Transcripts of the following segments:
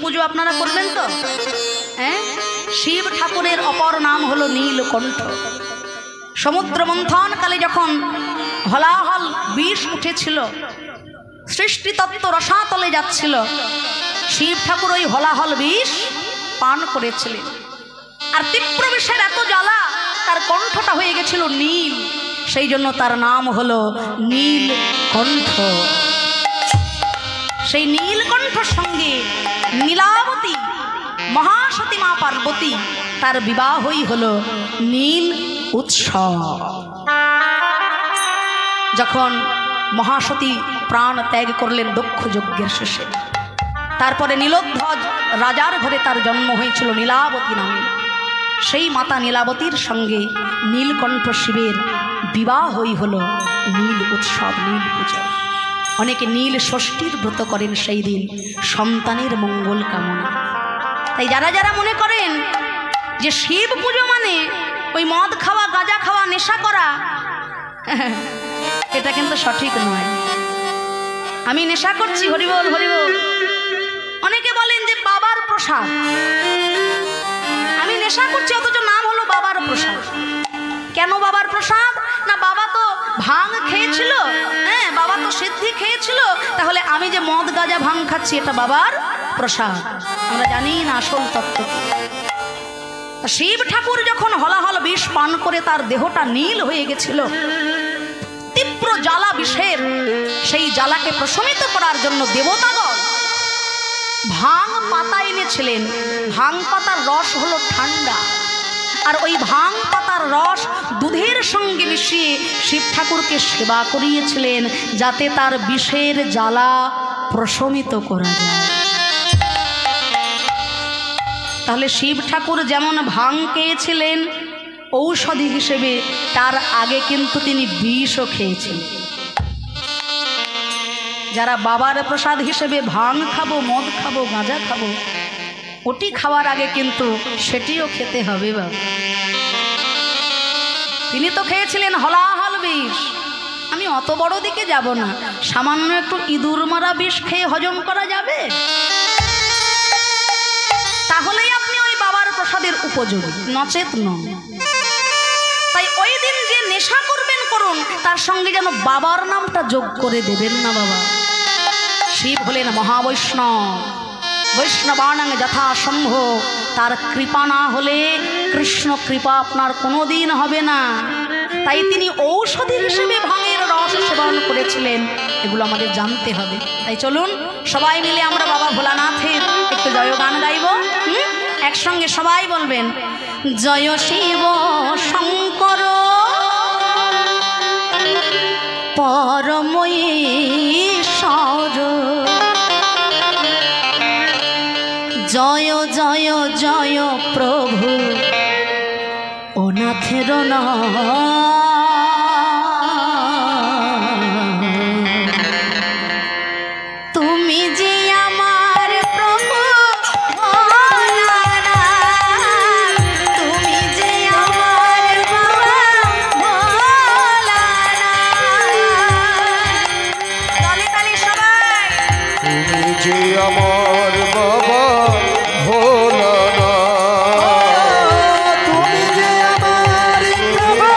পুজো আপনারা করবেন তো? হ্যাঁ, শিব ঠাকুরের অপর নাম হলো নীলকণ্ঠ। সমুদ্র মন্থনকালে যখন হলাহল বিষ উঠেছিল, সৃষ্টিতত্ত্ব রসাতলে যাচ্ছিল, শিব ঠাকুর ওই হলাহল বিষ পান করেছিলেন। আর তীব্র বিষের এত জ্বালা, তার কণ্ঠটা হয়ে গেছিল নীল, সেই জন্য তার নাম হলো নীলকণ্ঠ। সেই নীলকণ্ঠর সঙ্গে নীলাবতী মহাসতী মা পার্বতী, তার বিবাহই হলো নীল উৎসব। যখন মহাসতী প্রাণ ত্যাগ করলেন দক্ষ যজ্ঞের শেষে, তারপরে নীলোধ্বজ রাজার ঘরে তার জন্ম হয়েছিল নীলাবতী নামে। সেই মাতা নীলাবতীর সঙ্গে নীলকণ্ঠ শিবের বিবাহই হলো নীল উৎসব, নীল পুজো। অনেকে নীল ষষ্ঠীর ব্রত করেন সেই দিন সন্তানের মঙ্গল কামনা। তাই যারা যারা মনে করেন যে শিব পুজো মানে ওই মদ খাওয়া, গাঁজা খাওয়া, নেশা করা, এটা কিন্তু সঠিক নয়। আমি নেশা করছি, হরিবল হরিবল। অনেকে বলেন যে বাবার প্রসাদ, আমি নেশা করছি অথচ নাম হলো বাবার প্রসাদ। কেন বাবার প্রসাদ? না, বাবা তো ভাং খেয়েছিল, হ্যাঁ, বাবা তো সিদ্ধি খেয়েছিল, তাহলে আমি যে মদ গাঁজা ভাং খাচ্ছি এটা বাবার প্রসাদ। আমরা জানি না আসল তত্ত্ব। শিব ঠাকুর যখন হলাহল বিষ পান করে তার দেহটা নীল হয়ে গেছিল, তীব্র জ্বালা বিষের, সেই জ্বালাকে প্রশমিত করার জন্য দেবতাগণ ভাং পাতা এনেছিলেন। ভাং পাতার রস হলো ঠান্ডা, আর ওই ভাং পাতার রস দুধের সঙ্গে মিশিয়ে শিব ঠাকুরকে সেবা করিয়েছিলেন, যাতে তার বিষের জ্বালা প্রশমিত করা যায়। তাহলে শিব ঠাকুর যেমন ভাং খেয়েছিলেন ঔষধি হিসেবে, তার আগে কিন্তু তিনি বিষও খেয়েছিলেন। যারা বাবার প্রসাদ হিসেবে ভাং খাবো, মদ খাবো, গাঁজা খাবো, ওটি খাওয়ার আগে কিন্তু সেটিও খেতে হবে বাবা। তিনি তো খেয়েছিলেন হলাহল বিষ। আমি অত বড় দিকে যাব না, সামান্য একটু ইঁদুর মারা বিষ খেয়ে হজম করা যাবে? তাহলেই আপনি ওই বাবার প্রসাদের উপযোগী, নচেত নন। তাই ওই দিন যে নেশা করবেন করুন, তার সঙ্গে যেন বাবার নামটা যোগ করে দেবেন না বাবা। শিব হলেন মহাবৈষ্ণব, বৈষ্ণবানাং যথাসম্ভ। তার কৃপা না হলে কৃষ্ণ কৃপা আপনার কোনোদিন হবে না। তাই তিনি ঔষধি হিসেবে ভাঙের রস সেবন করেছিলেন, এগুলো আমাদের জানতে হবে। তাই চলুন সবাই মিলে আমরা বাবা ভোলানাথের একটু জয়গান গাইব। একসঙ্গে সবাই বলবেন, জয় শিব শঙ্কর পরমেশ্বর, জয় জয় জয় প্রভু ও নাথের তুমি যে আমার প্রভু, তুমি যে আমার বাবা তালি তালি সবাই, তুমি যে আমার বাবা ভোলানাথ, তুমি যে আমার বাবা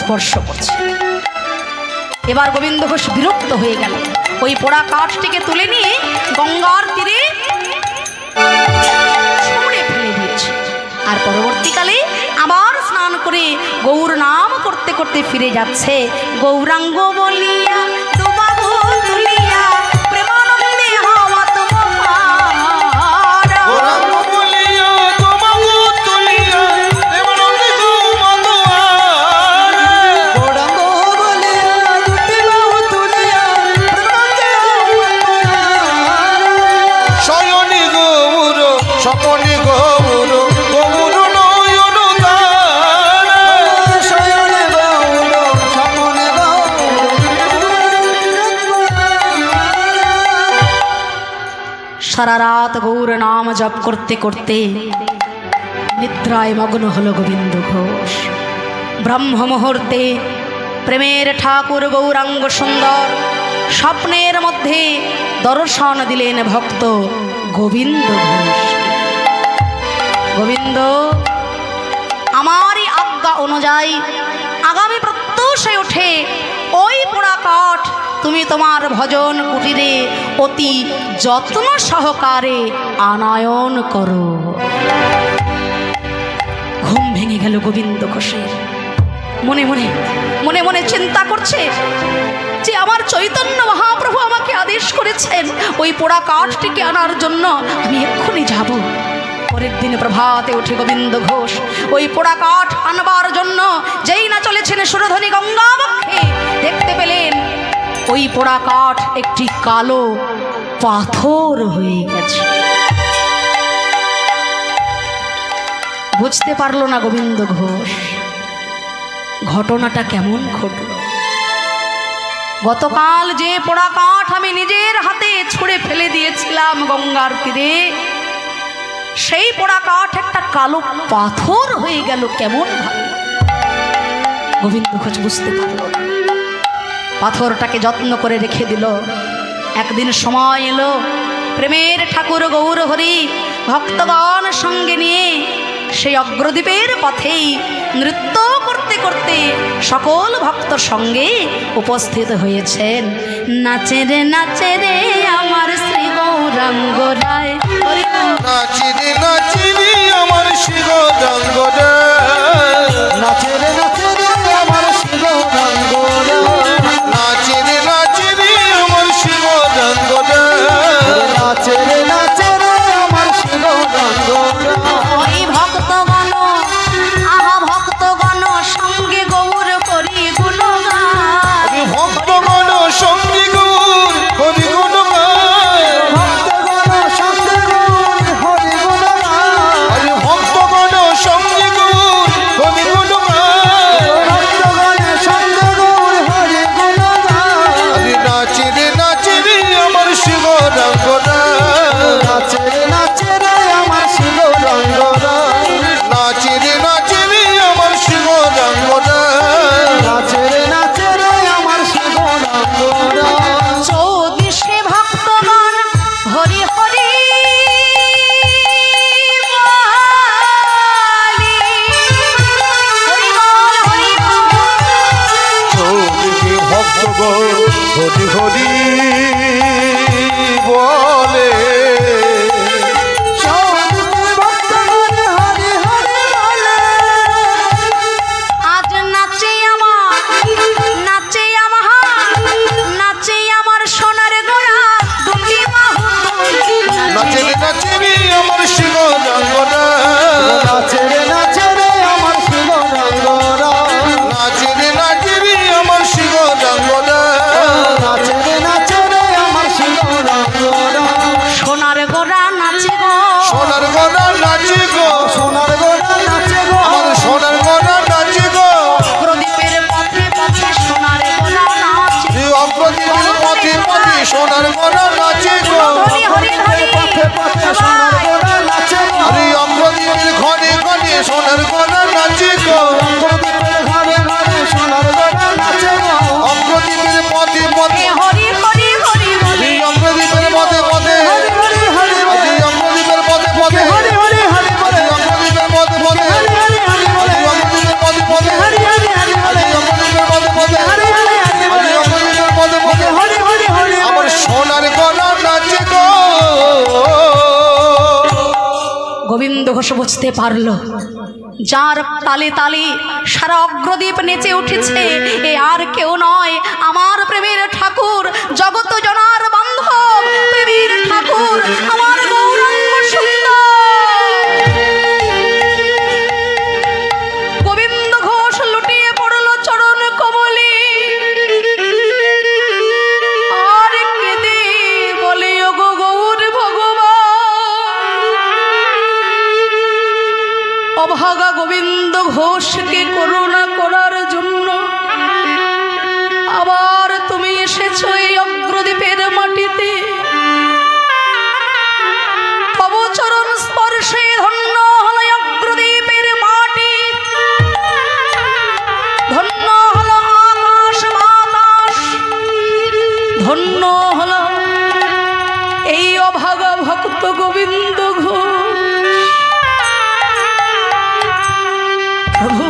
স্পর্শ করছে। এবার গোবিন্দ ঘোষ বিরক্ত হয়ে গেল, ওই পোড়া কাঠটিকে তুলে নিয়ে গঙ্গার তীরে ছুঁড়ে ফেলে দিয়েছে। আর পরবর্তীকালে আবার স্নান করে গৌর নাম করতে করতে ফিরে যাচ্ছে। গৌরাঙ্গ বলিয়া দুবাহু তুলিয়া প্রেমানন্দে হওয়া তোমার, গৌরাঙ্গ বলিয়া তোমাগো তুলিয়া প্রেমানন্দে হওয়া তোমার, গৌরাঙ্গ বলিয়া দুটি বাহু তুলিয়া প্রেমানন্দে হওয়া তোমার। শয়নি গৌর স্বপনে গৌর গৌর নয়ন দ্বার, শয়নে গৌর স্বপনে গৌর। সারা রাত গৌর নাম জপ করতে করতে নিদ্রায় মগ্ন হলো গোবিন্দ ঘোষ। ব্রহ্ম মুহূর্তে প্রেমের ঠাকুর গৌরাঙ্গ সুন্দর স্বপ্নের মধ্যে দর্শন দিলেন ভক্ত গোবিন্দ ঘোষ। গোবিন্দ, আমারই আজ্ঞা অনুযায়ী আগামী প্রত্যুষে উঠে ওই পোড়া কাঠ তুমি তোমার ভজন কুটিরে অতি যত্ন সহকারে আনয়ন করো। ঘুম ভেঙে গেল গোবিন্দ ঘোষের। মনে মনে মনে মনে চিন্তা করছে যে আমার চৈতন্য মহাপ্রভু আমাকে আদেশ করেছেন ওই পোড়া কাঠটিকে আনার জন্য, আমি এক্ষুনি যাব। পরের দিন প্রভাতে উঠে গোবিন্দ ঘোষ ওই পোড়া কাঠ আনবার জন্য যেই না চলেছেন সুরধ্বনি গঙ্গা বক্ষে, দেখতে পেলেন ওই পোড়া কাঠ একটি কালো পাথর হয়ে গেছে। বুঝতে পারল না গোবিন্দ ঘোষ ঘটনাটা কেমন ঘটল। গতকাল যে পোড়া কাঠ আমি নিজের হাতে ছুঁড়ে ফেলে দিয়েছিলাম গঙ্গার তীরে, সেই পোড়া কাঠ একটা কালো পাথর হয়ে গেল কেমন ভাবে। গোবিন্দ ঘোষ বুঝতে পারল না। পাথরটাকে যত্ন করে রেখে দিল। একদিন সময় এলো, প্রেমের ঠাকুর গৌর হরি ভক্তগণ সঙ্গে নিয়ে সেই অগ্রদ্বীপের পথেই নৃত্য করতে করতে সকল ভক্ত সঙ্গে উপস্থিত হয়েছেন। নাচে রে আমার শ্রী গৌরাঙ্গ রায়, নাচি রে আমার শ্রী গৌরাঙ্গ রায়, নাচি রে আমার শ্রী গৌরাঙ্গ রায়, নাচি রে আমার শ্রী গৌরাঙ্গ রায়, নাচে রে আমার শ্রী গৌরাঙ্গ রায়। ওই ভক্তগণ, আহা ভক্তগণ সঙ্গে গৌর করি গুণগান, ভক্তগণ সঙ্গে গৌর হরি গুণ গায়, ভক্তগণ সঙ্গে গৌর হরি গুণ গায়, ভক্তগণ সঙ্গে গৌর হরি গুণ গায়, ভক্তগণ সঙ্গে গৌর হরি গুণ গায়। নাচে রে আমার শ্রী গৌরাঙ্গ রায়, নাচে রে আমার শ্রী গৌরাঙ্গ রায়, নাচে রে আমার শ্রী গৌরাঙ্গ রায়, নাচে রে আমার শ্রী গৌরাঙ্গ রায়। চৌদিশে ভক্তগণ হরি হরি চৌদিকে ভক্তগণ হরি হরি বলে, চৌদিকে ভক্তগণ হরি হরি বলে। আজ নাচে আমার সোনার গোড়া দুটি বাহু নাচে রে আমার শ্রী গৌরাঙ্গ রায়, নাচে রে আমার শ্রী গৌরাঙ্গ রায়, নাচে রে আমার শ্রী গৌরাঙ্গ রায়, নাচে রে আমার শ্রী গৌরাঙ্গ রায়। সোনার গোড়া নাচে গো, সোনার গোড়া নাচে গো, সোনার গোড়া নাচে গো, আমার সোনার গোড়া নাচে গো, প্রদীপের পথে পথে সোনার গোড়া নাচে, অগ্রদীপের পথে পথে সোনার গোড়া নাচে গো, হরি হরি হরি পথে পথে সোনার গোড়া নাচে গো, আরে অগ্রদীপের ঘরে ঘরে সোনার গোড়া নাচে গো, অগ্রদীপের ঘরে ঘরে সোনার গোড়া নাচে গো, অগ্রদীপের পথে পথে হরি হরি হরি হরি অগ্রদীপের পথে পথে হরি হরি হরি হরি অগ্রদীপের পথে পথে হরি হরি হরি হরি অগ্রদীপের পথে পথে হরি হরি হরি হরি অগ্রদীপের পথে পথে হরি হরি হরি হরি অগ্রদীপের গোবিন্দ ঘোষ বুঝতে পারল যার তালে তালে সারা অগ্রদ্বীপ নেচে উঠেছে এ আর কেউ নয়, আমার প্রেমের ঠাকুর, জগত জনার বান্ধব প্রেমের ঠাকুর, আমার গৌরাঙ্গ সুন্দর। গোবিন্দ ঘোষ লুটিয়ে পড়ল চরণ কমলে, আর কেঁদে বলে ওগো গৌর অভাগা গোবিন্দ ঘোষকে করুণা করার জন্য আবার তুমি এসেছো এই অগ্রদ্বীপের মাটিতে। তব চরণ স্পর্শে ধন্য হলো অগ্রদ্বীপের মাটি, ধন্য হলো আকাশ বাতাস, ধন্য হলো এই অভাগা ভক্ত গোবিন্দ ঘোষ। প্রভু,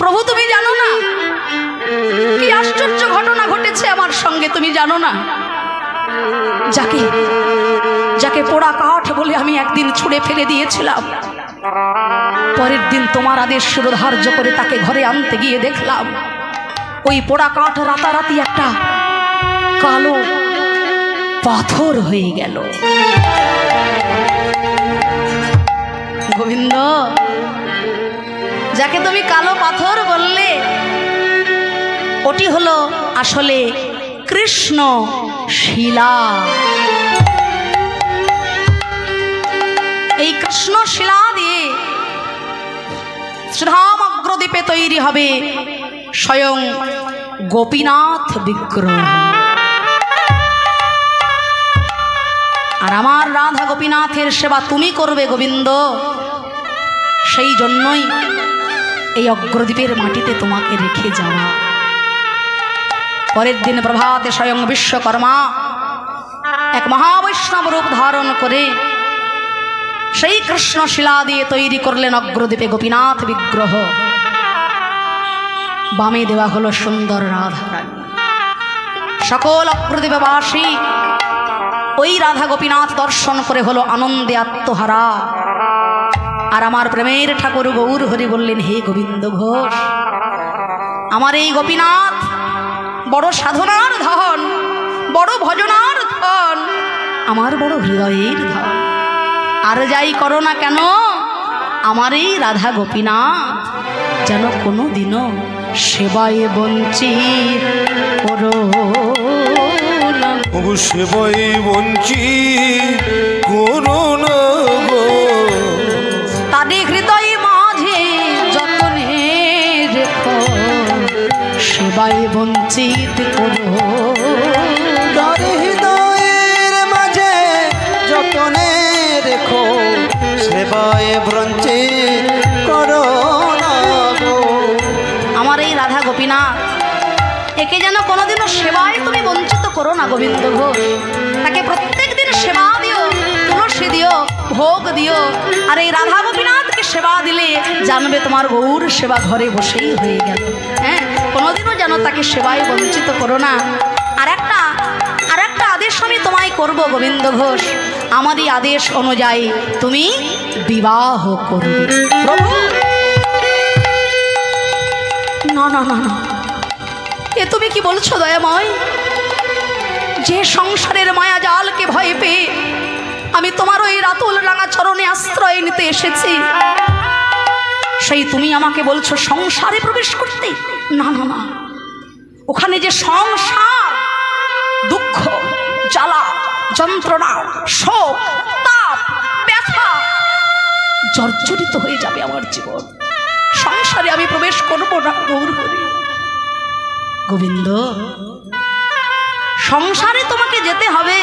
প্রভু তুমি জানো না কি আশ্চর্য ঘটনা ঘটেছে আমার সঙ্গে, তুমি জানো না? যাকে যাকে পোড়া কাঠ বলে আমি একদিন ছুঁড়ে ফেলে দিয়েছিলাম, পরের দিন তোমার আদেশ শিরোধার্য করে তাকে ঘরে আনতে গিয়ে দেখলাম ওই পোড়া কাঠ রাতারাতি একটা কালো পাথর হয়ে গেল। গোবিন্দ, যাকে তুমি কালো পাথর বললে ওটি হলো আসলে কৃষ্ণ শিলা। এই কৃষ্ণ শিলা দিয়ে শ্রীধাম অগ্রদ্বীপে তৈরি হবে স্বয়ং গোপীনাথ বিগ্রহ। আর আমার রাধা গোপীনাথের সেবা তুমি করবে গোবিন্দ, সেই জন্যই এই অগ্রদ্বীপের মাটিতে তোমাকে রেখে যাওয়া। পরের দিন প্রভাতে স্বয়ং বিশ্বকর্মা এক মহাবৈষ্ণব রূপ ধারণ করে সেই কৃষ্ণ শিলা দিয়ে তৈরি করলেন অগ্রদ্বীপে গোপীনাথ বিগ্রহ। বামে দেওয়া হলো সুন্দর রাধারানী। সকল অগ্রদ্বীপবাসী ওই রাধা গোপীনাথ দর্শন করে হলো আনন্দে আত্মহারা। আর আমার প্রেমের ঠাকুর গৌর হরি বললেন, হে গোবিন্দ ঘোষ, আমার এই গোপীনাথ বড় সাধনার ধন, বড় ভজনার ধন, আমার বড় হৃদয়ের ধন। আর যাই করো না কেন, আমার এই রাধা গোপীনাথ যেন কোনো দিনও সেবায় বঞ্চিত করো না। সেবায় বঞ্চিত করো না গো, তাদের হৃদয় মাঝে যতনে রেখো, সেবায় বঞ্চিত করো। তার হৃদয়ের মাঝে যতনে রেখো, সেবায় বঞ্চিত করো না গো। আমার এই রাধা গোপীনাথ, একে যেন কোনোদিনও সেবায় তুমি বঞ্চিত করো না গোবিন্দ ঘোষ। তাকে প্রত্যেক দিন সেবা দিও, তুলসী দিও, ভোগ দিও। আর এই রাধা গোপীনাথকে সেবা দিলে জানবে তোমার গৌর সেবা ঘরে বসেই হয়ে গেল। হ্যাঁ, কোনোদিনও যেন তাকে সেবায় বঞ্চিত করো না। আর একটা আদেশ আমি তোমায় করব গোবিন্দ ঘোষ, আমারই আদেশ অনুযায়ী তুমি বিবাহ করবে। প্রভু, না না না না, এ তুমি কি বলছো দয়াময়? যে সংসারের মায়া জালকে ভয় পেয়ে আমি তোমার ওই রাতুল রাঙা চরণে আশ্রয় নিতে এসেছি, সেই তুমি আমাকে বলছো সংসারে প্রবেশ করতে? না না না, ওখানে যে সংসার, দুঃখ, জ্বালা, যন্ত্রণা, শোক, তাপ, ব্যথা, জর্জরিত হয়ে যাবে আমার জীবন। সংসারে আমি প্রবেশ করবো না গৌর হরি। গোবিন্দ, সংসারে তোমাকে যেতে হবে,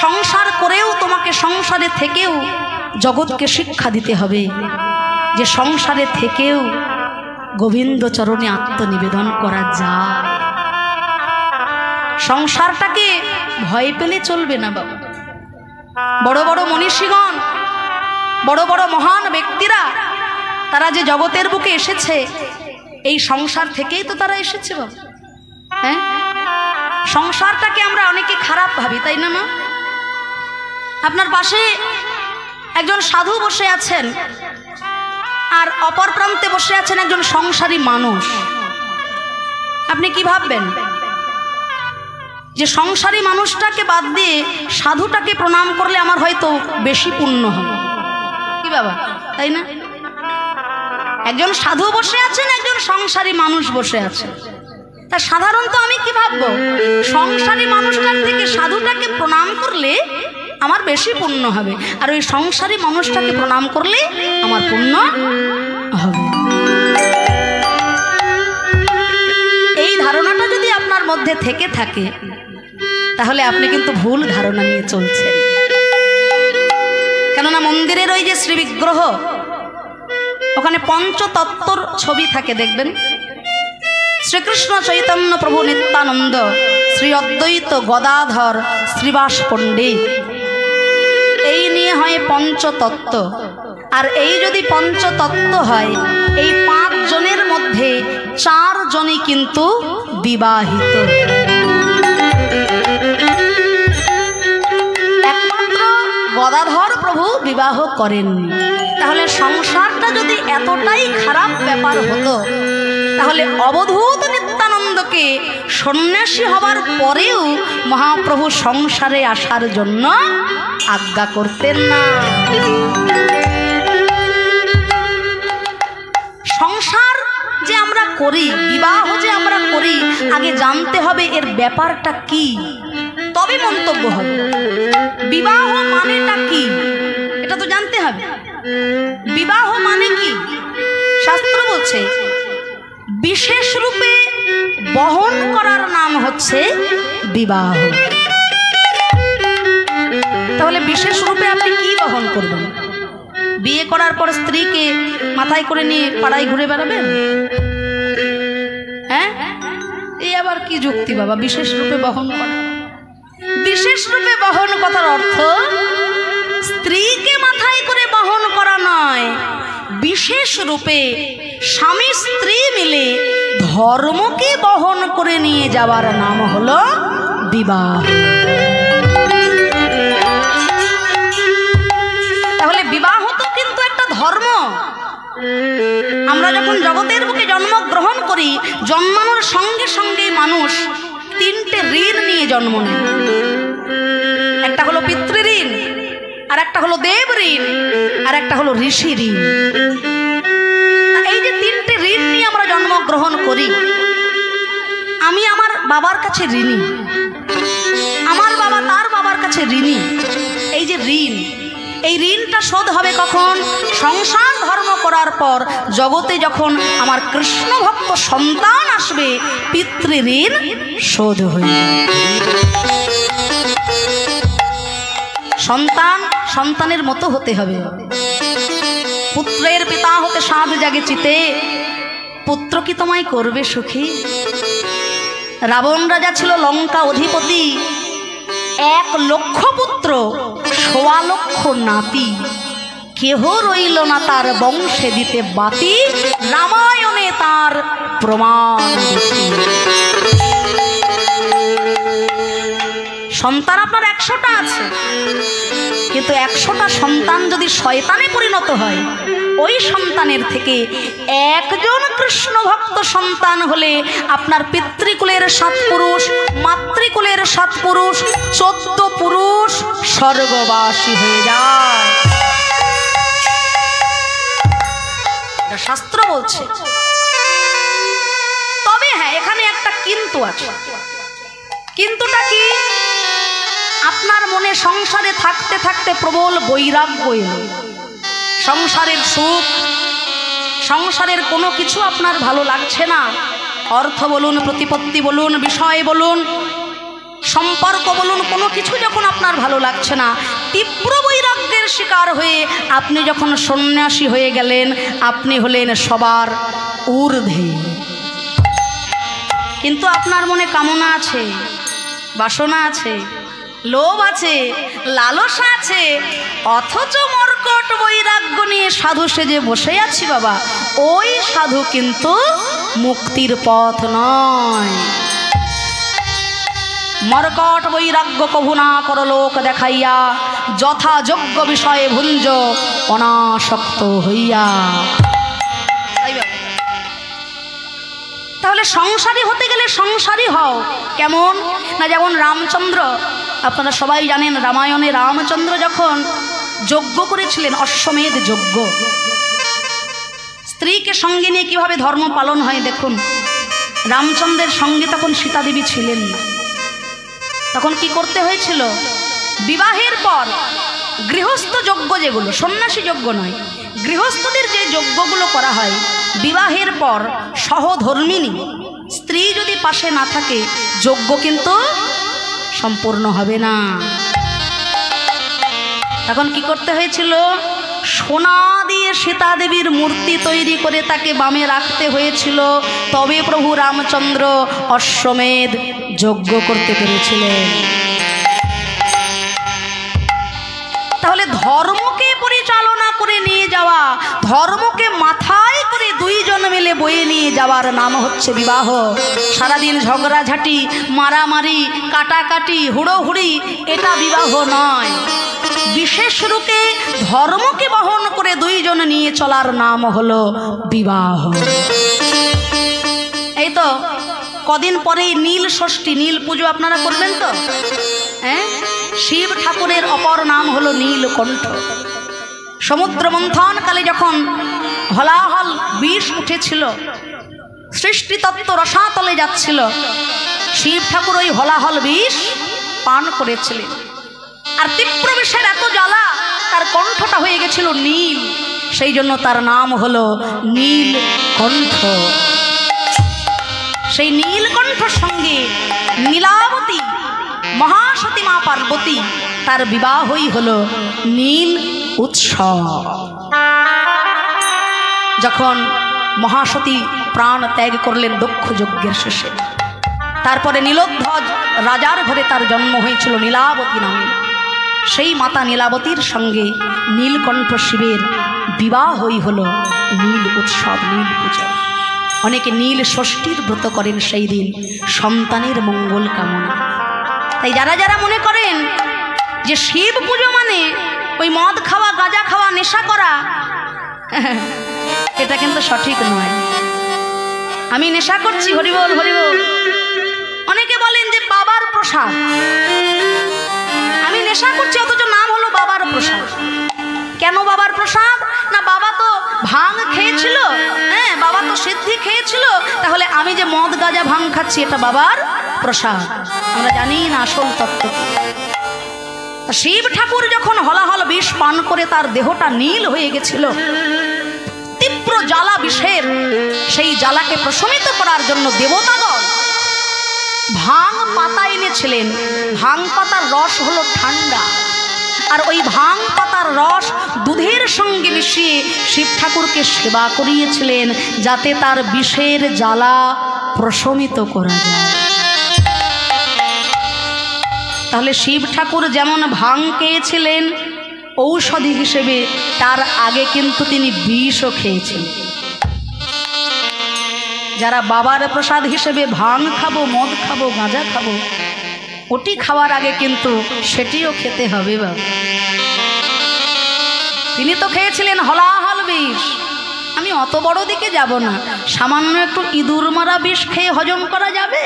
সংসার করেও তোমাকে সংসারে থেকেও জগৎকে শিক্ষা দিতে হবে যে সংসারে থেকেও গোবিন্দ চরণে আত্মনিবেদন করা যায়। সংসারটাকে ভয় পেলে চলবে না বাবা। বড় বড় মনীষীগণ, বড় বড় মহান ব্যক্তিরা, তারা যে জগতের বুকে এসেছে এই সংসার থেকেই তো তারা এসেছে বাবা। হ্যাঁ, সংসারটাকে আমরা অনেকে খারাপ ভাবি, তাই না মা? আপনার পাশে একজন সাধু বসে আছেন, আর অপর প্রান্তে বসে আছেন একজন সংসারী মানুষ। আপনি কি ভাববেন? যে সংসারী মানুষটাকে বাদ দিয়ে সাধুটাকে প্রণাম করলে আমার হয়তো বেশি পুণ্য হবে, কি বাবা, তাই না? একজন সাধু বসে আছেন, একজন সংসারী মানুষ বসে আছেন। তা সাধারণত আমি কি ভাববো? সংসারী মানুষটার থেকে সাধুটাকে প্রণাম করলে আমার বেশি পুণ্য হবে, আর ওই সংসারী মানুষটাকে প্রণাম করলে আমার পুণ্য হবে। এই ধারণাটা যদি আপনার মধ্যে থেকে থাকে তাহলে আপনি কিন্তু ভুল ধারণা নিয়ে চলছেন। কেননা মন্দিরের ওই যে শ্রী বিগ্রহ, ওখানে পঞ্চতত্ত্বর ছবি থাকে, দেখবেন। শ্রীকৃষ্ণ চৈতন্য প্রভু নিত্যানন্দ, শ্রী অদ্বৈত গদাধর, শ্রীবাস পণ্ডিত, এই নিয়ে হয় পঞ্চতত্ত্ব। আর এই যদি পঞ্চতত্ত্ব হয়, এই 5 জনের মধ্যে 4 জনই কিন্তু বিবাহিত। একমাত্র গদাধর প্রভু বিবাহ করেননি। তাহলে সংসারটা যদি এতটাই খারাপ ব্যাপার হতো, তাহলে অবধূত নিত্যানন্দকে সন্ন্যাসী হবার পরেও মহাপ্রভু সংসারে আসার জন্য আজ্ঞা করতেন না। সংসার যে আমরা করি, বিবাহ যে আমরা করি, আগে জানতে হবে এর ব্যাপারটা কি, তবে মন্তব্য হবে। বিবাহ মানেটা কি এটা তো জানতে হবে। বিবাহ মানে কি? শাস্ত্র বলছে বিশেষ রূপে বহন করার নাম হচ্ছে বিবাহ। তাহলে বিশেষ রূপে আপনি কি বহন করবেন? বিয়ে করার পর স্ত্রীকে মাথায় করে নিয়ে পাড়ায় ঘুরে বেড়াবেন? হ্যাঁ, এই আবার কি যুক্তি বাবা? বিশেষ রূপে বহন করা, বিশেষ রূপে বহন কথার অর্থ স্ত্রীকে মাথায় করে বহন করা নয়, বিশেষ রূপে স্বামী স্ত্রী মিলে ধর্মকে বহন করে নিয়ে যাওয়ার নাম হলো বিবাহ। তাহলে বিবাহ তো কিন্তু একটা ধর্ম। আমরা যখন জগতের বুকে জন্মগ্রহণ করি, জন্মানোর সঙ্গে সঙ্গে মানুষ 3টে ঋণ নিয়ে জন্ম নেয়। একটা হলো পিতৃঋণ, আর একটা হলো দেব ঋণ, আর একটা হলো ঋষি ঋণ। এই যে 3টে ঋণ নিয়ে আমরা জন্মগ্রহণ করি। আমি আমার বাবার কাছে ঋণী, আমার বাবা তার বাবার কাছে ঋণী। এই যে ঋণ, এই ঋণটা শোধ হবে কখন? সংসার ধর্ম করার পর জগতে যখন আমার কৃষ্ণ ভক্ত সন্তান আসবে, পিতৃঋণ শোধ হয়ে যাবে। সন্তান সন্তানের মতো হতে হবে। পুত্রের পিতা হতে সাধ জাগে চিতে, পুত্র কি তোমায় করবে সুখী? রাবণ রাজা ছিল লঙ্কা অধিপতি, 1 লক্ষ পুত্র, 1.25 লক্ষ নাতি, কেহ রইল না তার বংশে দিতে বাতি, রামায়ণে তার প্রমাণ। সন্তান আপনার 100টা আছে, কিন্তু 100টা সন্তান যদি শয়তানে পরিণত হয়, ওই সন্তানের থেকে একজন কৃষ্ণ ভক্ত সন্তান হলে আপনার পিতৃকুলের 7 পুরুষ, মাতৃকুলের 7 পুরুষ, 14 পুরুষ স্বর্গবাসী হয়ে যায়। এটা শাস্ত্র বলছে। তবে হ্যাঁ, এখানে একটা কিন্তু আছে। কিন্তুটা কি? আপনার মনে সংসারে থাকতে থাকতে প্রবল বৈরাগ্য এলো। সংসারের সুখ, সংসারের কোনো কিছু আপনার ভালো লাগছে না। অর্থ বলুন, প্রতিপত্তি বলুন, বিষয় বলুন, সম্পর্ক বলুন, কোনো কিছু যখন আপনার ভালো লাগছে না, তীব্র বৈরাগ্যের শিকার হয়ে আপনি যখন সন্ন্যাসী হয়ে গেলেন, আপনি হলেন সবার ঊর্ধ্বে। কিন্তু আপনার মনে কামনা আছে, বাসনা আছে, লোভ আছে, লালসা আছে, অথচ মর্কট বৈরাগ্য নিয়ে সাধু সেজে বসে আছি বাবা। ওই সাধু কিন্তু মুক্তির পথ নয়। মর্কট বৈরাগ্য কভু না কর লোক দেখাইয়া, যথাযোগ্য বিষয়ে ভুঞ্জ অনাসক্ত হইয়া। তাহলে সংসারী হতে গেলে সংসারী হও কেমন না, যেমন রামচন্দ্র, আপনারা সবাই জানেন রামায়ণে রামচন্দ্র যখন যজ্ঞ করেছিলেন, অশ্বমেধ যজ্ঞ, স্ত্রীকে সঙ্গে নিয়ে কিভাবে ধর্ম পালন হয় দেখুন। রামচন্দ্রের সঙ্গে তখন সীতা দেবী ছিলেন না, তখন কি করতে হয়েছিল, বিবাহের পর গৃহস্থ যজ্ঞ, যেগুলো সন্ন্যাসী যজ্ঞ নয়, গৃহস্থদের যে যজ্ঞগুলো করা হয়, বিবাহের পর সহধর্মিণী স্ত্রী যদি পাশে না থাকে যজ্ঞ কিন্তু সম্পূর্ণ হবে না। তখন কি করতে হয়েছিল, সোনা দিয়ে সীতা দেবীর মূর্তি তৈরি করে তাকে বামে রাখতে হয়েছিল, তবে প্রভু রামচন্দ্র অশ্বমেধ যজ্ঞ করতে পেরেছিলেন। তাহলে ধর্মকে পরিচালনা করে নিয়ে যাওয়া, ধর্মকে মাথায় করে দুইজন মিলে বয়ে নিয়ে যাওয়ার নাম হচ্ছে বিবাহ। সারাদিন ঝগড়াঝাটি, মারামারি, কাটাকাটি, হুড়োহুড়ি, এটা বিবাহ নয়। বিশেষ রূপে ধর্মকে বহন করে দুইজন নিয়ে চলার নাম হলো বিবাহ। এই তো কদিন পরেই নীল ষষ্ঠী, নীল পুজো আপনারা করবেন তো? হ্যাঁ, শিব ঠাকুরের অপর নাম হলো নীলকণ্ঠ। সমুদ্র মন্থনকালে যখন হলাহল বিষ উঠেছিল, সৃষ্টিতত্ত্ব রসাতলে যাচ্ছিল, শিব ঠাকুর ওই হলাহল বিষ পান করেছিলেন। আর তীব্র বিষের এত জ্বালা, তার কণ্ঠটা হয়ে গেছিল নীল, সেই জন্য তার নাম হলো নীলকণ্ঠ। সেই নীলকণ্ঠর সঙ্গে নীলাবতী মহাসতী মা পার্বতী, তার বিবাহই হলো নীল উৎসব। যখন মহাসতী প্রাণ ত্যাগ করলেন দক্ষ যজ্ঞের শেষে, তারপরে নীলোধ্বজ রাজার ঘরে তার জন্ম হয়েছিল নীলাবতী নামে। সেই মাতা নীলাবতীর সঙ্গে নীলকণ্ঠ শিবের বিবাহই হলো নীল উৎসব, নীল পূজা। অনেকে নীল ষষ্ঠীর ব্রত করেন সেই দিন সন্তানের মঙ্গল কামনা। তাই যারা যারা মনে করেন যে শিব পুজো মানে ওই মদ খাওয়া, গাঁজা খাওয়া, নেশা করা, এটা কিন্তু সঠিক নয়। আমি নেশা করছি, হরিবল হরিবল। অনেকে বলেন যে বাবার প্রসাদ, আমি নেশা করছি অথচ নাম হলো বাবার প্রসাদ। কেন বাবার প্রসাদ? না, বাবা তো ভাং খেয়েছিল, হ্যাঁ, বাবা তো সিদ্ধি খেয়েছিল, তাহলে আমি যে মদ গাঁজা ভাং খাচ্ছি এটা বাবার প্রসাদ। আমরা জানি না আসল তত্ত্ব। শিব ঠাকুর যখন হলাহল বিষ পান করে তার দেহটা নীল হয়ে গেছিল, তীব্র জ্বালা বিষের, সেই জ্বালাকে প্রশমিত করার জন্য দেবতাগণ ভাং পাতা এনেছিলেন। ভাং পাতার রস হলো ঠান্ডা, আর ওই ভাং পাতার রস দুধের সঙ্গে মিশিয়ে শিব ঠাকুরকে সেবা করিয়েছিলেন, যাতে তার বিষের জ্বালা প্রশমিত করা যায়। তাহলে শিব ঠাকুর যেমন ভাং খেয়েছিলেন ঔষধি হিসেবে, তার আগে কিন্তু তিনি বিষও খেয়েছিলেন। যারা বাবার প্রসাদ হিসেবে ভাং খাবো, মদ খাবো, গাঁজা খাবো, ওটি খাওয়ার আগে কিন্তু সেটিও খেতে হবে। বাবা তিনি তো খেয়েছিলেন হলাহল বিষ। আমি অত বড় দিকে যাব না, সামান্য একটু ইঁদুর মারা বিষ খেয়ে হজম করা যাবে?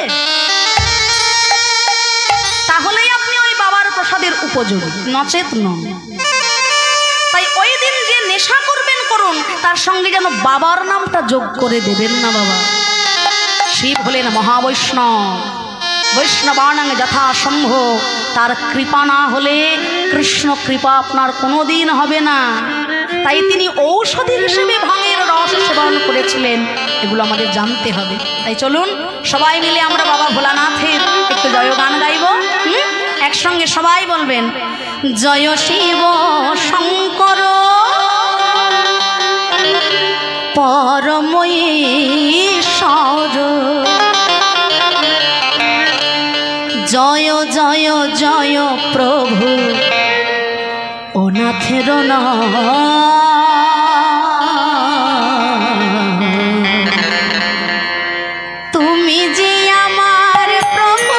তাহলেই আপনি ওই বাবার প্রসাদের উপযোগী, নচেত নন। তাই ওই দিন যে নেশা করবেন করুন, তার সঙ্গে যেন বাবার নামটা যোগ করে দেবেন না। বাবা শিব হলেন মহাবৈষ্ণব, বৈষ্ণবানাং যথাসম্ভ। তার কৃপা না হলে কৃষ্ণ কৃপা আপনার কোনোদিন হবে না। তাই তিনি ঔষধি হিসেবে ভাঙের রস সেবন করেছিলেন, এগুলো আমাদের জানতে হবে। তাই চলুন সবাই মিলে আমরা বাবা ভোলানাথের একটু জয়গান গাইব। একসঙ্গে সবাই বলবেন, জয় শিব শঙ্কর পরমেশ্বর, জয় জয় জয় প্রভু অনাথের তুমি যে আমার প্রভু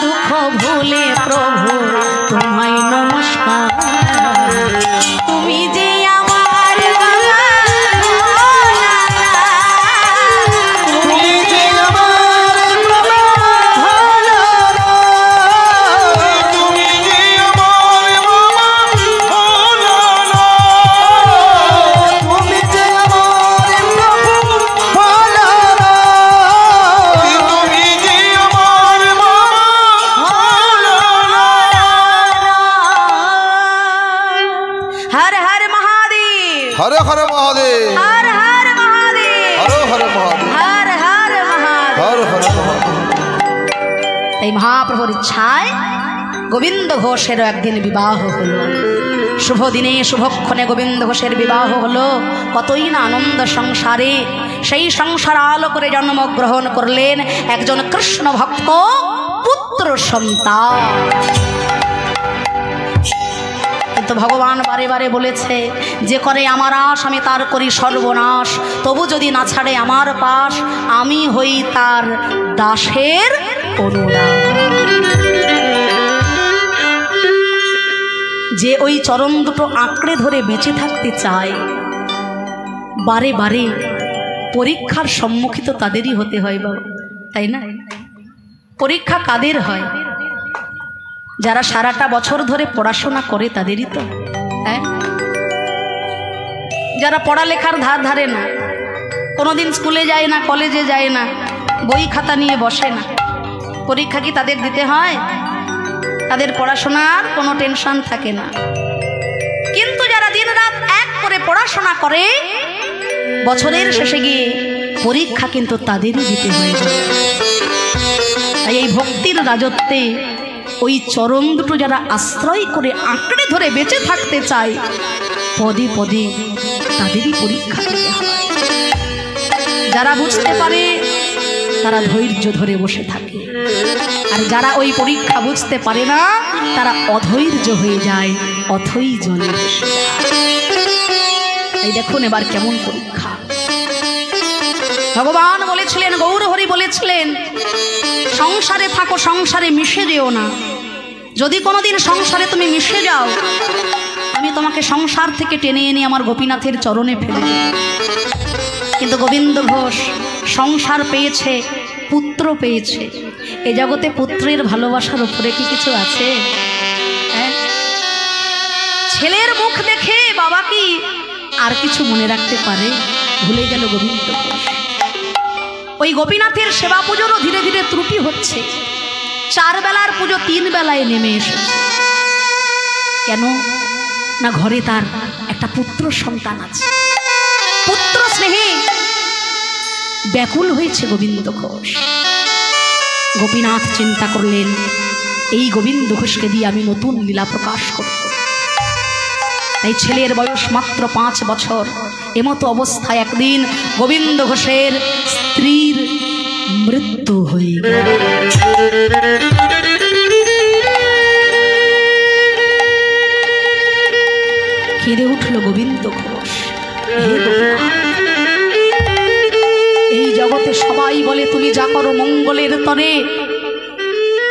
দুঃখ ভুলে প্রভু তোমায় নমস্কার। তুমি যে আমার বাবা, তুমি যে আমার বাবা, তুমি যে আমার বাবা, তুমি যে আমার প্রভু ভোলানাথ। তুমি যে আমার বাবা, হর হর মহাদেব, হরে হরে মহাদেব, হর হর মহাদেব, হরে হরে মহাদেব, হর হর মহাদেব। হরে হরে মহাদেব। এই মহাপ্রভুর ইচ্ছায় গোবিন্দ ঘোষেরও একদিন বিবাহ হলো। শুভ দিনে শুভক্ষণে গোবিন্দ ঘোষের বিবাহ হলো। কতই না আনন্দ সংসারে। সেই সংসার আলো করে জন্মগ্রহণ করলেন একজন কৃষ্ণ ভক্ত পুত্র সন্তান। কিন্তু ভগবান বারে বারে বলেছে, যে করে আমার আশ আমি তার করি সর্বনাশ। তবু যদি না ছাড়ে আমার পাশ, আমি হই তার দাসের অনুরাগ। যে ওই চরণ দুটো আঁকড়ে ধরে বেঁচে থাকতে চায়, বারে বারে পরীক্ষার সম্মুখিত তাদেরই হতে হয় বাবা, তাই না? পরীক্ষা কাদের হয়? যারা সারাটা বছর ধরে পড়াশোনা করে তাদেরই তো। হ্যাঁ, যারা পড়ালেখার ধার ধারে না, কোনোদিন স্কুলে যায় না, কলেজে যায় না, বই খাতা নিয়ে বসে না, পরীক্ষা কি তাদের দিতে হয়? তাদের পড়াশোনার কোনো টেনশন থাকে না। কিন্তু যারা দিন রাত এক করে পড়াশোনা করে, বছরের শেষে গিয়ে পরীক্ষা কিন্তু তাদেরই দিতে হয়। তাই এই ভক্তির রাজত্বে ওই চরণ দুটো যারা আশ্রয় করে আঁকড়ে ধরে বেঁচে থাকতে চায়, পদে পদে তাদেরই পরীক্ষা দিতে হয়। যারা বুঝতে পারে তারা ধৈর্য ধরে বসে থাকে, আর যারা ওই পরীক্ষা বুঝতে পারে না তারা অধৈর্য হয়ে যায়, অথই জলে বসে যায়। এই দেখুন এবার কেমন পরীক্ষা। ভগবান বলেছিলেন, গৌরহরি বলেছিলেন, সংসারে থাকো, সংসারে মিশে যেও না। যদি কোনোদিন সংসারে তুমি মিশে যাও, আমি তোমাকে সংসার থেকে টেনে এনে আমার গোপীনাথের চরণে ফেলে দেব। কিন্তু গোবিন্দ ঘোষ সংসার পেয়েছে, পুত্র পেয়েছে। এ জগতে পুত্রের ভালোবাসার উপরে কি কিছু আছে? হ্যাঁ, ছেলের মুখ দেখে বাবা কি আর কিছু মনে রাখতে পারে? ভুলে গেল গোবিন্দ ঘোষ। ওই গোপীনাথের সেবা পুজোরও ধীরে ধীরে ত্রুটি হচ্ছে। 4 বেলার পুজো 3 বেলায় নেমে এসেছে। কেন না, ঘরে তার একটা পুত্র সন্তান আছে। পুত্র স্নেহে ব্যাকুল হয়েছে গোবিন্দ ঘোষ। গোপীনাথ চিন্তা করলেন, এই গোবিন্দ ঘোষকে দিয়ে আমি নতুন লীলা প্রকাশ করব। তাই ছেলের বয়স মাত্র 5 বছর। এমতো অবস্থায় একদিন গোবিন্দ ঘোষের স্ত্রীর মৃত্যু হয়ে গেল। কেঁদে উঠল গোবিন্দ ঘোষ, হে গোপীনাথ, এই জগতে সবাই বলে তুমি যা করো মঙ্গলের তরে,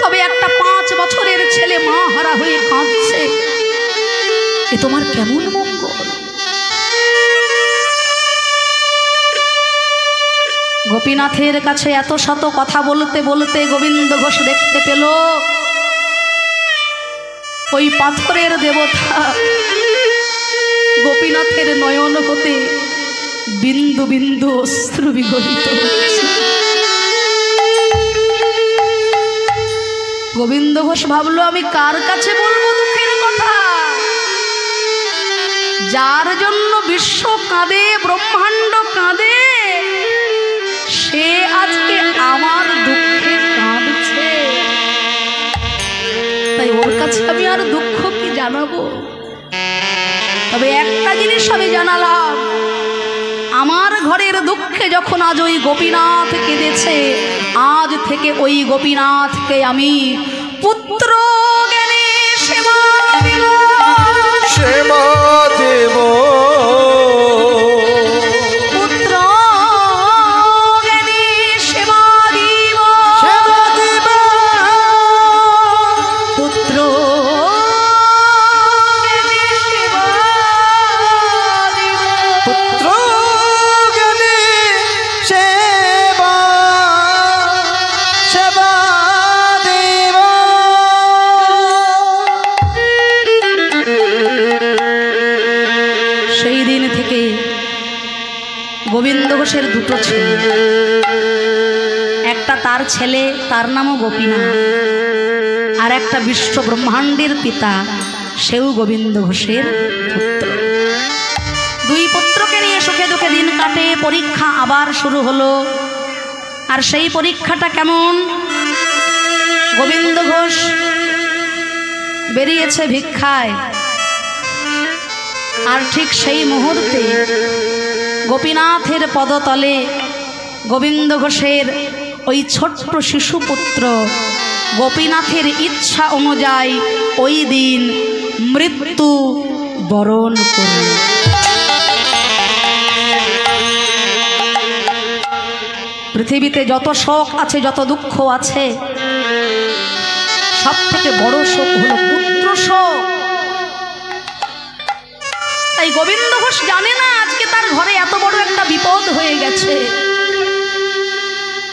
তবে একটা 5 বছরের ছেলে মা হারা হয়ে কাঁদছে, এ তোমার কেমন মঙ্গল? গোপীনাথের কাছে এত শত কথা বলতে বলতে গোবিন্দ ঘোষ দেখতে পেল ওই পাথরের দেবতা গোপীনাথের নয়ন হতে বিন্দু বিন্দু অশ্রু বিগলিত হচ্ছে। গোবিন্দ ঘোষ ভাবলো, আমি কার কাছে বলবো দুঃখের কথা? যার জন্য বিশ্ব কাঁদে, ব্রহ্মাণ্ড কাঁদে, সে আজকে আমার দুঃখে কাঁদছে। তাই ওর কাছে আমি আর দুঃখ কি জানাবো? তবে একটা জিনিস আমি জানালাম, আমার ঘরের দুঃখে যখন আজ ওই গোপীনাথ কেঁদেছে, আজ থেকে ওই গোপীনাথকে আমি পুত্র জ্ঞানে সেবা দেব, সেবা দেব, পুত্র জ্ঞানে সেবা দিব, সেবা দিব, ঘোষের দুটো ছেলে, একটা তার ছেলে, তার নামও গোপীনাথ, আর একটা বিশ্ব ব্রহ্মাণ্ডের পিতা, সেও গোবিন্দ ঘোষের পুত্র। দুই পুত্রকে নিয়ে সুখে দুঃখে দিন কাটে। পরীক্ষা আবার শুরু হলো। আর সেই পরীক্ষাটা কেমন? গোবিন্দ ঘোষ বেরিয়েছে ভিক্ষায়, আর ঠিক সেই মুহূর্তে গোপীনাথের পদতলে গোবিন্দ ঘোষের ওই ছোট্ট শিশুপুত্র গোপীনাথের ইচ্ছা অনুযায়ী ওই দিন মৃত্যু বরণ করল। পৃথিবীতে যত শোক আছে, যত দুঃখ আছে, সব থেকে বড় শোক হলো পুত্র শোক। তাই গোবিন্দ ঘোষ জানে না আজকে তার ঘরে এত বড় একটা বিপদ হয়ে গেছে।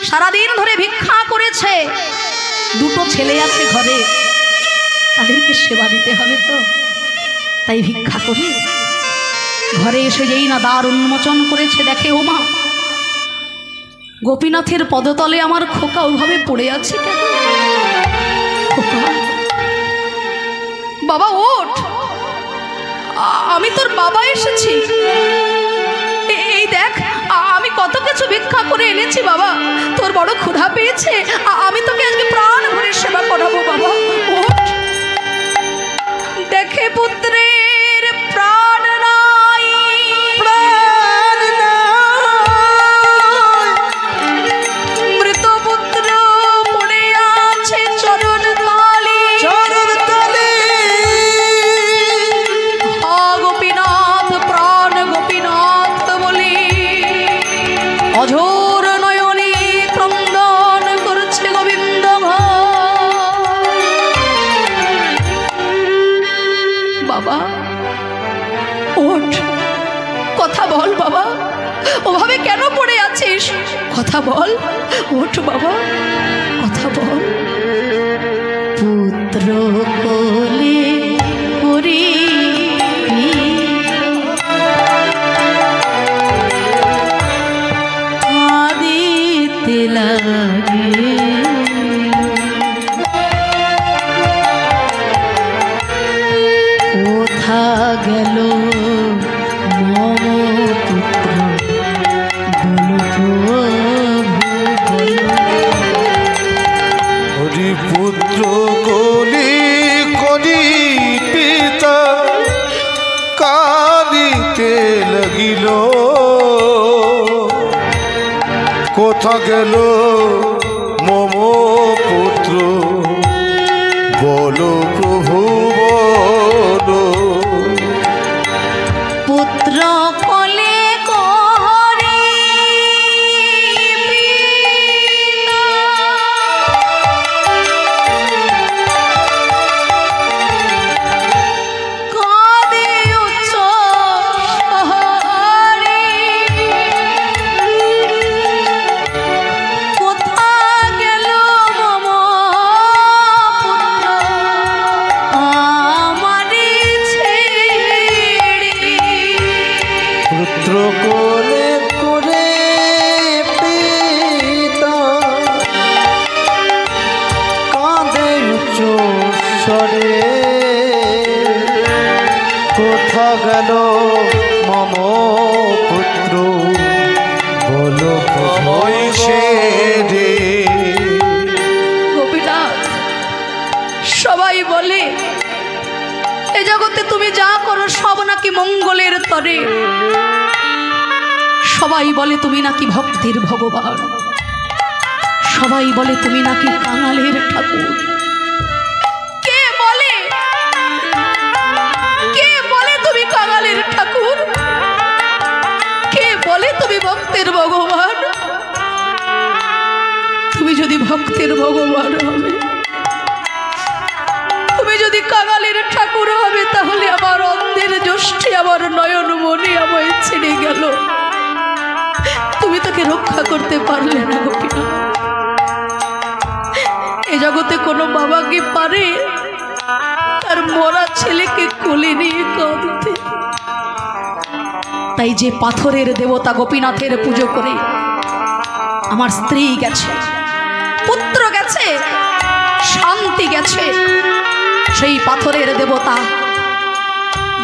সারাদিন ধরে ভিক্ষা করেছে, দুটো ছেলে আছে ঘরে, তাদেরকে সেবা দিতে হবে তো, তাই ভিক্ষা করে ঘরে এসে যেই না দ্বার উন্মোচন করেছে, দেখে ওমা গোপীনাথের পদতলে আমার খোকা ওভাবে পড়ে আছে কেন? খোকা, বাবা ওঠ, আমি তোর বাবা এসেছি। এই দেখ আমি কত কিছু ভিক্ষা করে এনেছি বাবা, তোর বড় ক্ষুধা পেয়েছে, আমি তোকে আজকে প্রাণ ভরে সেবা করাবো বাবা। ওঠ। দেখে পুত্রের প্রাণ নাই, প্রাণ নাই, মৃত পুত্র পড়ে আছে চরণ তলে, চরণ তলে। হা গোপীনাথ, প্রাণ গোপীনাথ বলে অঝোর নয়নে ক্রন্দন করছে গোবিন্দ ঘোষ। বাবা ওঠ, কথা বল বাবা, ওভাবে কেন পড়ে আছিস? কথা বল, ওঠ বাবা, কথা বল। পুত্র কোলে করি কাঁদিতে লাগে, কোথা গেল মম পুত্র, বলো প্রভু বলো। হরি পুত্র কলি করি পিতা কাঁদিতে লাগিল, কোথা গেল মম পুত্র, বলো প্রভু বলো। পুত্র কোলে করি পিতা, কাঁদে উচ্চ স্বরে, কোথা গেল মম পুত্র আমারে ছেড়ে। পুত্র কোলে করে পিতা কাঁদে উচ্চ স্বরে, কোথা গেল মম পুত্র, বলো ওই সে রে গোপীনাথ, সবাই বলে এ জগতে তুমি যা করো সব নাকি মঙ্গলের তরে। সবাই বলে তুমি নাকি ভক্তের ভগবান, সবাই বলে তুমি নাকি কাঙালের ঠাকুর। কে বলে, কে বলে তুমি কাঙালের ঠাকুর? কে বলে তুমি ভক্তের ভগবান? তুমি যদি ভক্তের ভগবান হবে, তুমি যদি কাঙালের ঠাকুর হবে, তাহলে আমার অন্ধের জ্যোষ্ঠী, আমার নয়ন মনি আমায় ছেড়ে গেল, তুমি তাকে রক্ষা করতে পারলে না গোপীনাথ। এ জগতে কোনো বাবা কি পারে তার মরা ছেলেকে কোলে নিয়ে কাঁদতে? তাই যে পাথরের দেবতা গোপীনাথের পুজো করে আমার স্ত্রী গেছে, পুত্র গেছে, শান্তি গেছে, সেই পাথরের দেবতা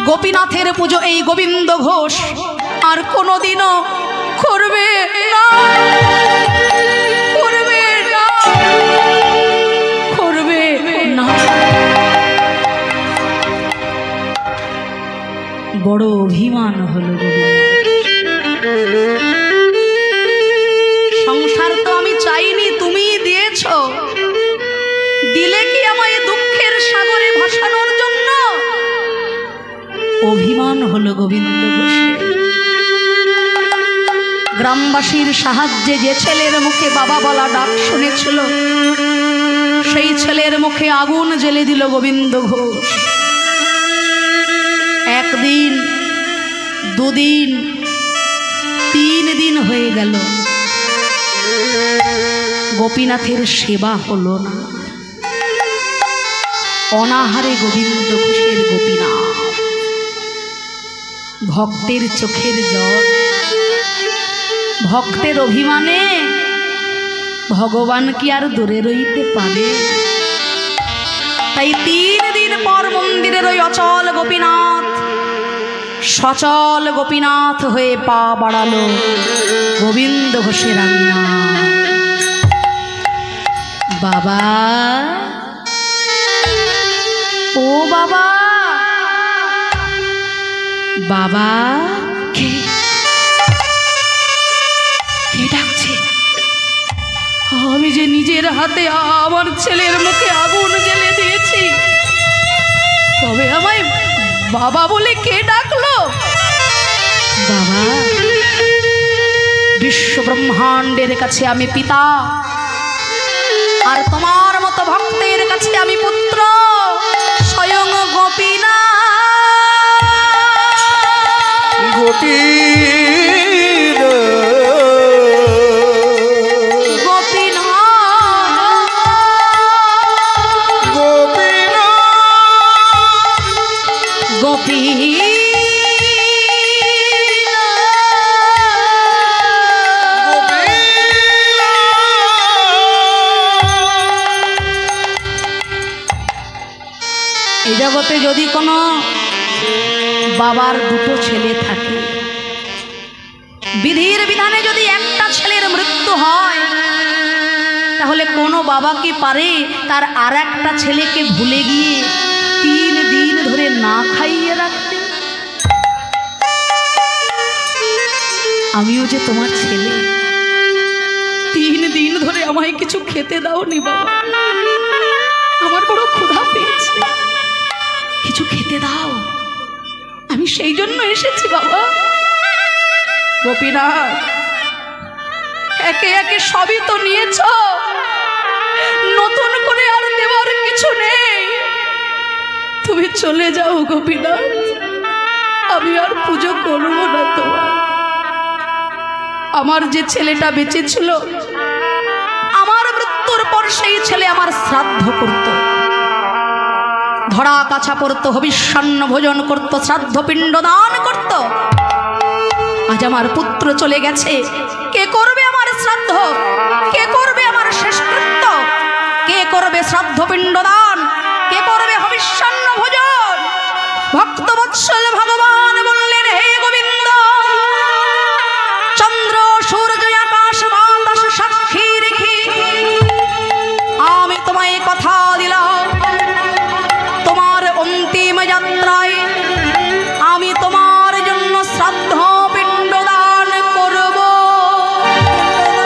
গোপীনাথের পুজো এই গোবিন্দ ঘোষ আর কোনোদিনও করবে না, করবে না, করবে না। বড় অভিমান হলো সংসার তো আমি চাইনি, তুমি দিয়েছ, দিলে কি আমায় দুঃখের সাগরে ভাসানোর জন্য? অভিমান হলো গোবিন্দ ঘোষের। গ্রামবাসীর সাহায্যে যে ছেলের মুখে বাবা বলা ডাক শুনেছিল, সেই ছেলের মুখে আগুন জ্বেলে দিল গোবিন্দ ঘোষ। একদিন, দুদিন, 3 দিন হয়ে গেল, গোপীনাথের সেবা হলো না। অনাহারে গোবিন্দ ঘোষের গোপীনাথ, ভক্তের চোখের জল, ভক্তের অভিমানে ভগবান কি আর দূরে রইতে পারে? তাই 3 দিন পর মন্দিরের ওই অচল গোপীনাথ সচল গোপীনাথ হয়ে পা বাড়ালো গোবিন্দ ঘোষের আঙিনা। বাবা, ও বাবা, বাবা, কে ডাকছে? আমি যে নিজের হাতে আমার ছেলের মুখে আগুন জ্বেলে দিয়েছি, তবে আমায় বাবা বলে কে ডাকলো? বাবা, বিশ্ব ব্রহ্মাণ্ডের কাছে আমি পিতা, আর তোমার মতো ভক্তের কাছে আমি পুত্র, স্বয়ং গোপীনাথ। এই জগতে যদি কোনো বাবার 2টো ছেলে থাকে, বিধির বিধানে যদি একটা ছেলের মৃত্যু হয়, তাহলে কোনো বাবা কি পারে তার আর একটা ছেলেকে ভুলে গিয়ে 3 দিন ধরে না খাইয়ে রাখতে? আমিও যে তোমার ছেলে, 3 দিন ধরে আমায় কিছু খেতে দাওনি বাবা, আমার বড় ক্ষুধা পেয়েছে, কিছু খেতে দাও, আমি সেই জন্য এসেছি বাবা। গোপীনাথ, একে একে সবই তো নিয়েছ, নতুন করে আর দেওয়ার কিছু নেই, তুমি চলে যাও গোপীনাথ, আমি আর পুজো করবো না তোমার। আমার যে ছেলেটা বেঁচে ছিল, আমার মৃত্যুর পর সেই ছেলে আমার শ্রাদ্ধ করত, ধরা কাছা পড়ত, হবিষ্যান্ন ভোজন করত, শ্রাদ্ধ পিণ্ড দান করত। আজ আমার পুত্র চলে গেছে, কে করবে আমার শ্রাদ্ধ? কে করবে আমার শেষকৃত্য? কে করবে শ্রাদ্ধ পিণ্ড দান? কে করবে হবিষ্যান্ন ভোজন? ভক্তবৎসল ভগবান বললেন, হে গোবিন্দ, চন্দ্র সূর্য আকাশ বাতাস সাক্ষী রেখে আমি তোমায় কথা দিলাম, তোমার অন্তিম যাত্রায় আমি তোমার জন্য শ্রাদ্ধ পিণ্ড দান করব,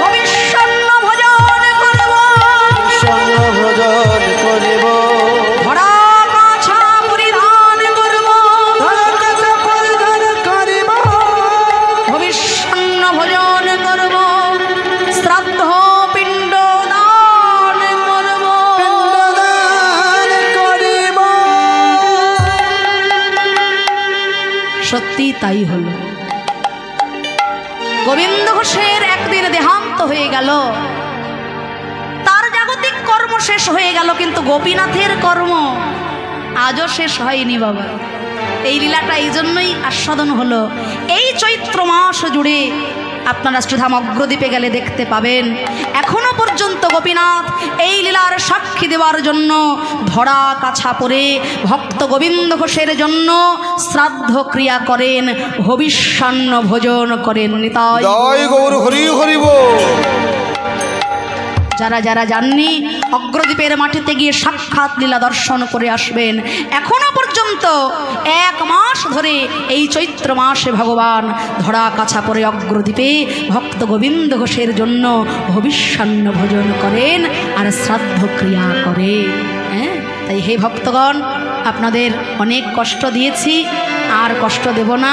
হবিষ্যান্ন ভোজন করব, ধরা কাছা পরিধান করব, হবিষ্যান্ন ভোজন করব, শ্রাদ্ধ পিণ্ড দান করব। সত্যি তাই হলো। গোবিন্দ ঘোষের একদিন দেহান্ত হয়ে গেল, তার জাগতিক কর্ম শেষ হয়ে গেল, কিন্তু গোপীনাথের কর্ম আজও শেষ হয়নি বাবা। এই লীলাটা এই জন্যই আস্বাদন হলো। এই চৈত্র মাস জুড়ে আপনারা শ্রীধাম অগ্রদ্বীপে গেলে দেখতে পাবেন এখনো পর্যন্ত গোপীনাথ এই লীলার সাক্ষী দেওয়ার জন্য ধরা কাছা পরে ভক্ত গোবিন্দ ঘোষের জন্য শ্রাদ্ধ ক্রিয়া করেন, হবিষ্যান্ন ভোজন করেন। নিতাই জয় গৌর হরি হরি বল। যারা যারা যাননি অগ্রদ্বীপের মাটিতে গিয়ে সাক্ষাৎ লীলা দর্শন করে আসবেন। এখনো পর্যন্ত 1 মাস ধরে এই চৈত্র মাসে ভগবান ধরা কাছা পরে অগ্রদ্বীপে ভক্ত গোবিন্দ ঘোষের জন্য হবিষ্যান্ন ভোজন করেন আর শ্রাদ্ধ ক্রিয়া করে। হ্যাঁ, তাই হে ভক্তগণ, আপনাদের অনেক কষ্ট দিয়েছি, আর কষ্ট দেব না।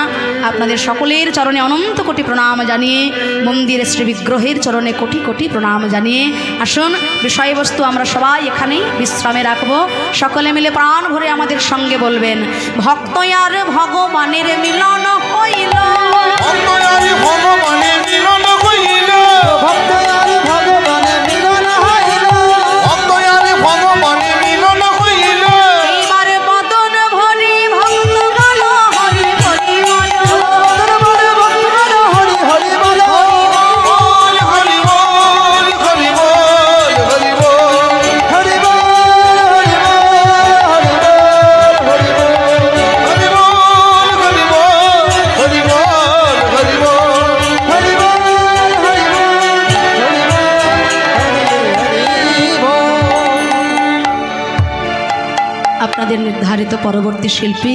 আপনাদের সকলের চরণে অনন্ত কোটি প্রণাম জানিয়ে, মন্দিরের শ্রী বিগ্রহের চরণে কোটি কোটি প্রণাম জানিয়ে আসুন, বিষয়বস্তু আমরা সবাই এখানেই বিশ্রামে রাখবো। সকলে মিলে প্রাণ ভরে আমাদের সঙ্গে বলবেন, ভক্ত আর ভগবানের মিলন হইল, ভক্ত আর ভগবানের মিলন হইল, ভক্ত আর ভগবানের মিলন হইল, ভক্ত আর ভগবানের মিলন হইল। এইবারে বদন ভরি ভক্তগণ হরি হরি বল, হরি হরি বল, বল হরি বল, হরি বল, হরি বল, হরি বল, হরি বল, হরি বল, হরি বল, হরি বল, হরি বল, হরি বল, হরি বল। হরি বল, হরি বল, হরি বল। আপনাদের নির্ধারিত পরবর্তী শিল্পী